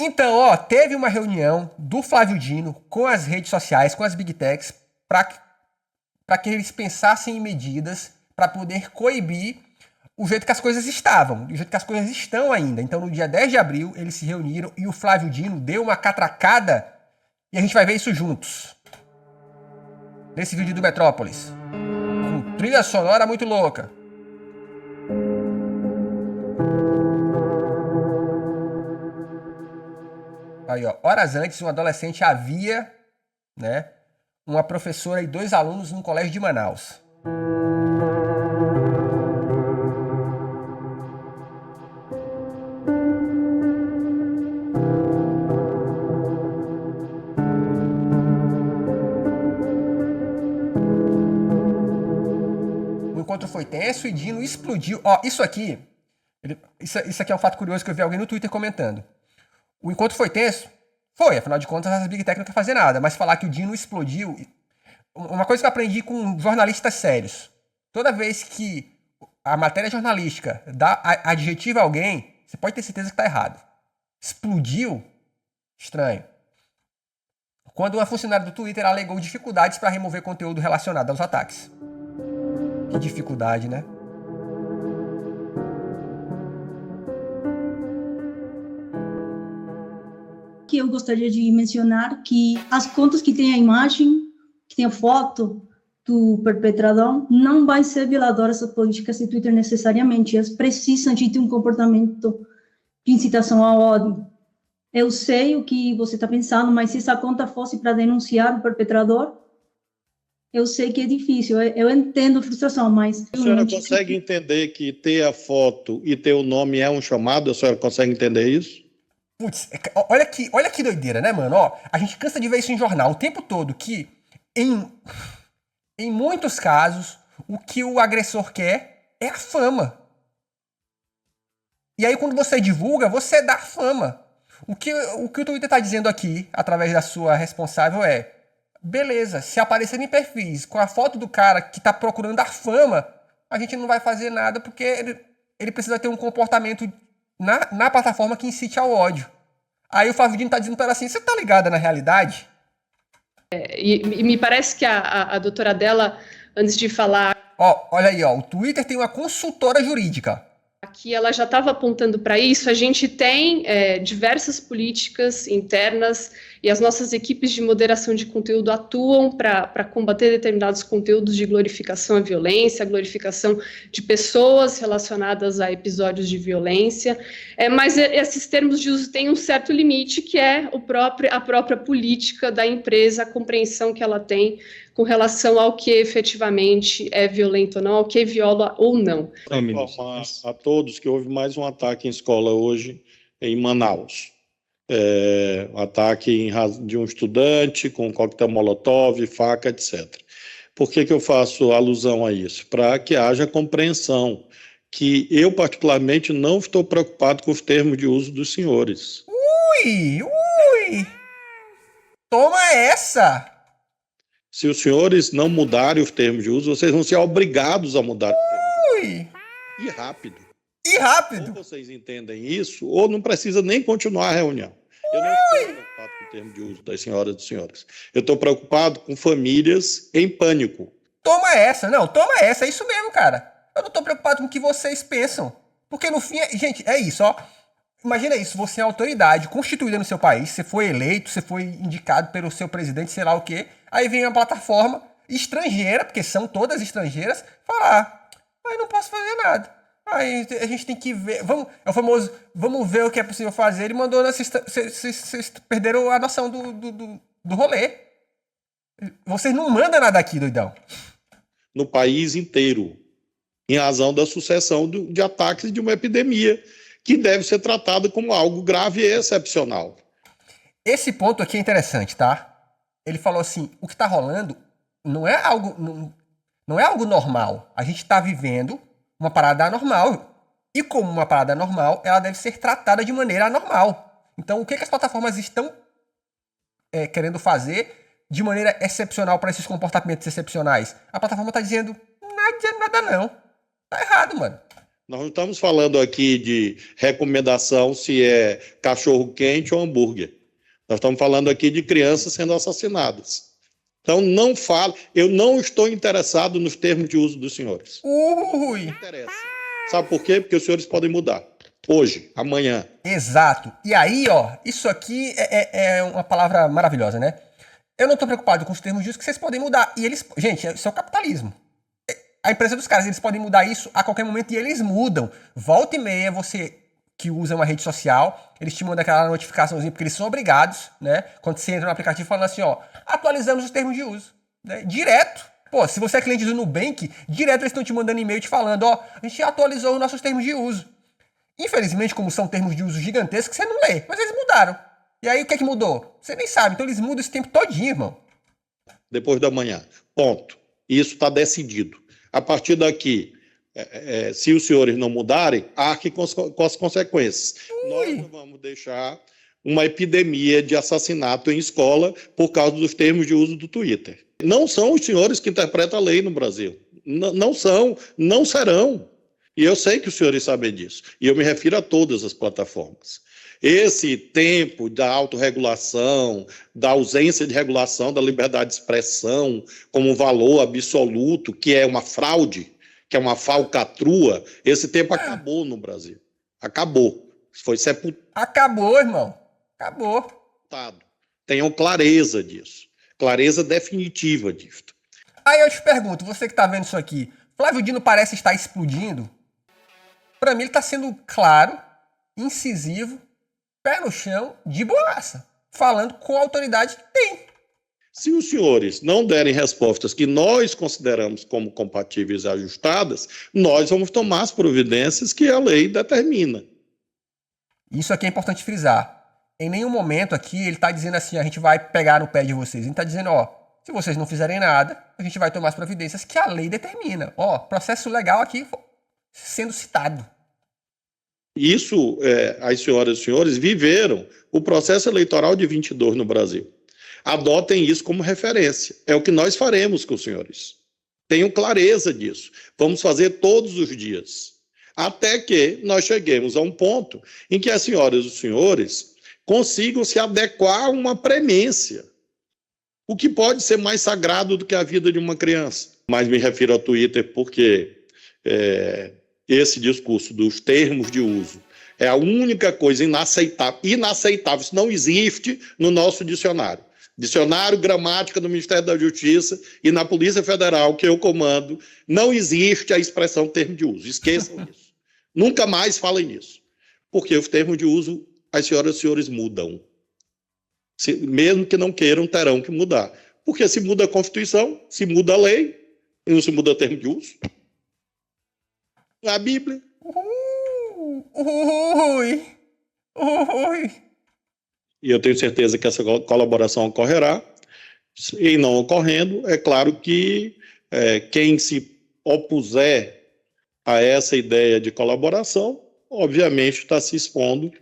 Então, ó, teve uma reunião do Flávio Dino com as redes sociais, com as Big Techs, para que eles pensassem em medidas para poder coibir o jeito que as coisas estavam, o jeito que as coisas estão ainda. Então, no dia 10 de abril, eles se reuniram e o Flávio Dino deu uma catracada e a gente vai ver isso juntos. Nesse vídeo do Metrópolis. Com trilha sonora muito louca. Aí, ó, horas antes, um adolescente havia, né, uma professora e 2 alunos num colégio de Manaus. O encontro foi tenso e Dino explodiu. Ó, isso aqui é um fato curioso que eu vi alguém no Twitter comentando. O encontro foi tenso? Foi, afinal de contas as Big Tech não quer fazer nada, mas falar que o Dino explodiu... Uma coisa que eu aprendi com jornalistas sérios. Toda vez que a matéria jornalística dá adjetivo a alguém, você pode ter certeza que está errado. Explodiu? Estranho. Quando uma funcionária do Twitter alegou dificuldades para remover conteúdo relacionado aos ataques. Que dificuldade, né? Que eu gostaria de mencionar que as contas que têm a imagem, que tem a foto do perpetrador, não vai ser violadora essa política do Twitter necessariamente. Elas precisam de ter um comportamento de incitação ao ódio. Eu sei o que você está pensando, mas se essa conta fosse para denunciar o perpetrador, eu sei que é difícil, eu entendo a frustração, mas... A senhora consegue entender que ter a foto e ter o nome é um chamado? A senhora consegue entender isso? Putz, olha que doideira, né, mano? Ó, a gente cansa de ver isso em jornal o tempo todo, que em muitos casos, o que o agressor quer é a fama. E aí, quando você divulga, você dá fama. O que o Twitter está dizendo aqui, através da sua responsável, é: beleza, se aparecer em perfis com a foto do cara que está procurando a fama, a gente não vai fazer nada porque ele precisa ter um comportamento na plataforma que incite ao ódio. Aí o Flávio Dino está dizendo para ela assim: você tá ligada na realidade? E me parece que a doutora dela, antes de falar... Ó, olha aí, ó, o Twitter tem uma consultora jurídica. Aqui ela já estava apontando para isso. A gente tem diversas políticas internas e as nossas equipes de moderação de conteúdo atuam para combater determinados conteúdos de glorificação à violência, glorificação de pessoas relacionadas a episódios de violência, mas esses termos de uso têm um certo limite, que é a própria política da empresa, a compreensão que ela tem com relação ao que efetivamente é violento ou não, ao que viola ou não. Informar a todos que houve mais um ataque em escola hoje em Manaus. Um ataque de um estudante com coquetel molotov, faca, etc. Por que eu faço alusão a isso? Para que haja compreensão, que eu particularmente não estou preocupado com os termos de uso dos senhores. Ui! Toma essa! Se os senhores não mudarem os termos de uso, vocês vão ser obrigados a mudar os termos de uso. E rápido. E rápido! Ou vocês entendem isso, ou não precisa nem continuar a reunião. Eu não estou preocupado com o termo de uso das senhoras e dos senhores. Eu estou preocupado com famílias em pânico. Toma essa, é isso mesmo, cara. Eu não tô preocupado com o que vocês pensam. Porque no fim, gente, é isso, ó. Imagina isso, você é autoridade constituída no seu país, você foi eleito, você foi indicado pelo seu presidente, sei lá o quê. Aí vem uma plataforma estrangeira, porque são todas estrangeiras, falar: aí não posso fazer nada. Aí a gente tem que ver, é o famoso, vamos ver o que é possível fazer. Ele mandou, vocês perderam a noção do rolê. Vocês não mandam nada aqui, doidão. No país inteiro, em razão da sucessão de ataques de uma epidemia, que deve ser tratada como algo grave e excepcional. Esse ponto aqui é interessante, tá? Ele falou assim: o que está rolando não é algo normal. A gente está vivendo uma parada anormal. E como uma parada anormal, ela deve ser tratada de maneira anormal. Então, o que as plataformas estão querendo fazer de maneira excepcional para esses comportamentos excepcionais? A plataforma está dizendo: nada não. Tá errado, mano. Nós não estamos falando aqui de recomendação se é cachorro quente ou hambúrguer. Nós estamos falando aqui de crianças sendo assassinadas. Então, não falo, eu não estou interessado nos termos de uso dos senhores. Não interessa. Sabe por quê? Porque os senhores podem mudar. Hoje, amanhã. Exato. E aí, ó, isso aqui é uma palavra maravilhosa, né? Eu não tô preocupado com os termos de uso que vocês podem mudar. E eles, gente, isso é o capitalismo. A empresa dos caras, eles podem mudar isso a qualquer momento e eles mudam. Volta e meia, você que usa uma rede social, eles te mandam aquela notificaçãozinha, porque eles são obrigados, né? Quando você entra no aplicativo falando assim, ó, atualizamos os termos de uso. Né? Direto. Pô, se você é cliente do Nubank, direto eles estão te mandando e-mail te falando, ó, a gente atualizou os nossos termos de uso. Infelizmente, como são termos de uso gigantescos, você não lê, mas eles mudaram. E aí, o que é que mudou? Você nem sabe, então eles mudam esse tempo todinho, irmão. Depois da manhã. Ponto. Isso está decidido. A partir daqui, se os senhores não mudarem, arque com as consequências. Nós não vamos deixar uma epidemia de assassinato em escola por causa dos termos de uso do Twitter. Não são os senhores que interpretam a lei no Brasil. Não são, não serão. E eu sei que os senhores sabem disso. E eu me refiro a todas as plataformas. Esse tempo da autorregulação, da ausência de regulação da liberdade de expressão como um valor absoluto, que é uma fraude, que é uma falcatrua, esse tempo acabou no Brasil. Acabou. Foi sepultado. Acabou, irmão. Acabou. Tenham clareza disso. Clareza definitiva disso. Aí eu te pergunto, você que tá vendo isso aqui, Flávio Dino parece estar explodindo? Pra mim ele tá sendo claro, incisivo, pé no chão, de boaça, falando com a autoridade que tem. Se os senhores não derem respostas que nós consideramos como compatíveis e ajustadas, nós vamos tomar as providências que a lei determina. Isso aqui é importante frisar. Em nenhum momento aqui ele tá dizendo assim, a gente vai pegar no pé de vocês. Ele tá dizendo, ó, se vocês não fizerem nada, a gente vai tomar as providências que a lei determina. Ó, processo legal aqui sendo citado. Isso, as senhoras e os senhores viveram o processo eleitoral de 22 no Brasil. Adotem isso como referência. É o que nós faremos com os senhores. Tenham clareza disso. Vamos fazer todos os dias. Até que nós cheguemos a um ponto em que as senhoras e os senhores consigam se adequar a uma premência. O que pode ser mais sagrado do que a vida de uma criança? Mas me refiro ao Twitter porque esse discurso dos termos de uso é a única coisa inaceitável. Isso não existe no nosso dicionário. Dicionário Gramática do Ministério da Justiça e na Polícia Federal, que eu comando, não existe a expressão termo de uso. Esqueçam isso. Nunca mais falem nisso. Porque os termos de uso, as senhoras e senhores mudam. Mesmo que não queiram, terão que mudar. Porque se muda a Constituição, se muda a lei, e não se muda o termo de uso. A Bíblia. E eu tenho certeza que essa colaboração ocorrerá. E não ocorrendo, é claro que quem se opuser a essa ideia de colaboração, obviamente está se expondo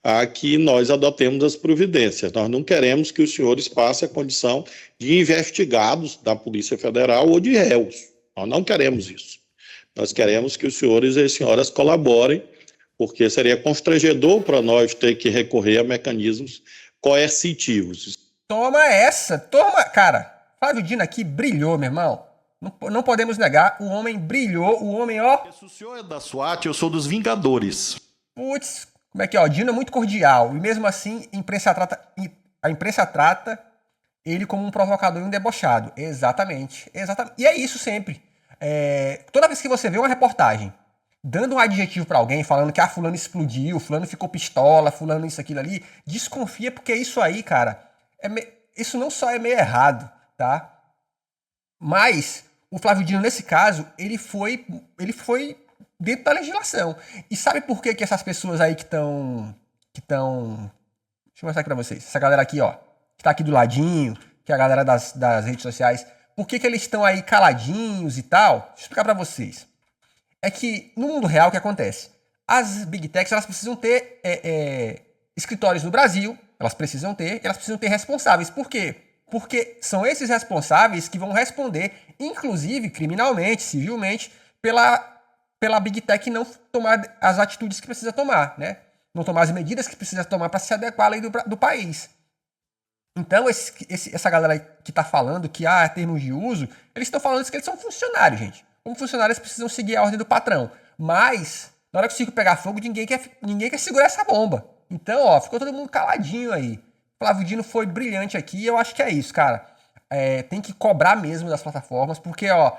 a que nós adotemos as providências. Nós não queremos que os senhores passem a condição de investigados da Polícia Federal ou de réus. Nós não queremos isso. Nós queremos que os senhores e as senhoras colaborem, porque seria constrangedor para nós ter que recorrer a mecanismos coercitivos. Toma essa, toma! Cara, Flávio Dino aqui brilhou, meu irmão. Não podemos negar, o homem brilhou, o homem, ó... Se o senhor é da SWAT, eu sou dos Vingadores. Putz, como é que é, ó, Dino é muito cordial, e mesmo assim a imprensa trata ele como um provocador e um debochado. Exatamente. E é isso sempre. Toda vez que você vê uma reportagem dando um adjetivo pra alguém, falando que fulano explodiu, fulano ficou pistola, fulano isso, aquilo ali, desconfia, porque isso aí, cara, isso não só é meio errado, tá? Mas o Flávio Dino, nesse caso, ele foi dentro da legislação. E sabe por que essas pessoas aí que estão... Deixa eu mostrar aqui pra vocês. Essa galera aqui, ó, que tá aqui do ladinho, que é a galera das redes sociais, por que eles estão aí caladinhos e tal? Deixa eu explicar pra vocês. É que no mundo real o que acontece? As Big Techs, elas precisam ter escritórios no Brasil, elas precisam ter responsáveis. Por quê? Porque são esses responsáveis que vão responder, inclusive criminalmente, civilmente, pela pela Big Tech não tomar as atitudes que precisa tomar, né? Não tomar as medidas que precisa tomar para se adequar à lei do país. Então, essa galera que tá falando que é termos de uso, eles estão falando isso que eles são funcionários, gente. Como funcionários, eles precisam seguir a ordem do patrão. Mas, na hora que o circo pegar fogo, ninguém quer segurar essa bomba. Então, ó, ficou todo mundo caladinho aí. Flávio Dino foi brilhante aqui e eu acho que é isso, cara. Tem que cobrar mesmo das plataformas, porque, ó,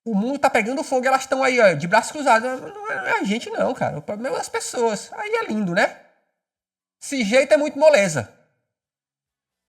o mundo tá pegando fogo e elas estão aí, ó, de braços cruzados. Não é a gente não, cara. O problema é as pessoas. Aí é lindo, né? Esse jeito é muito moleza.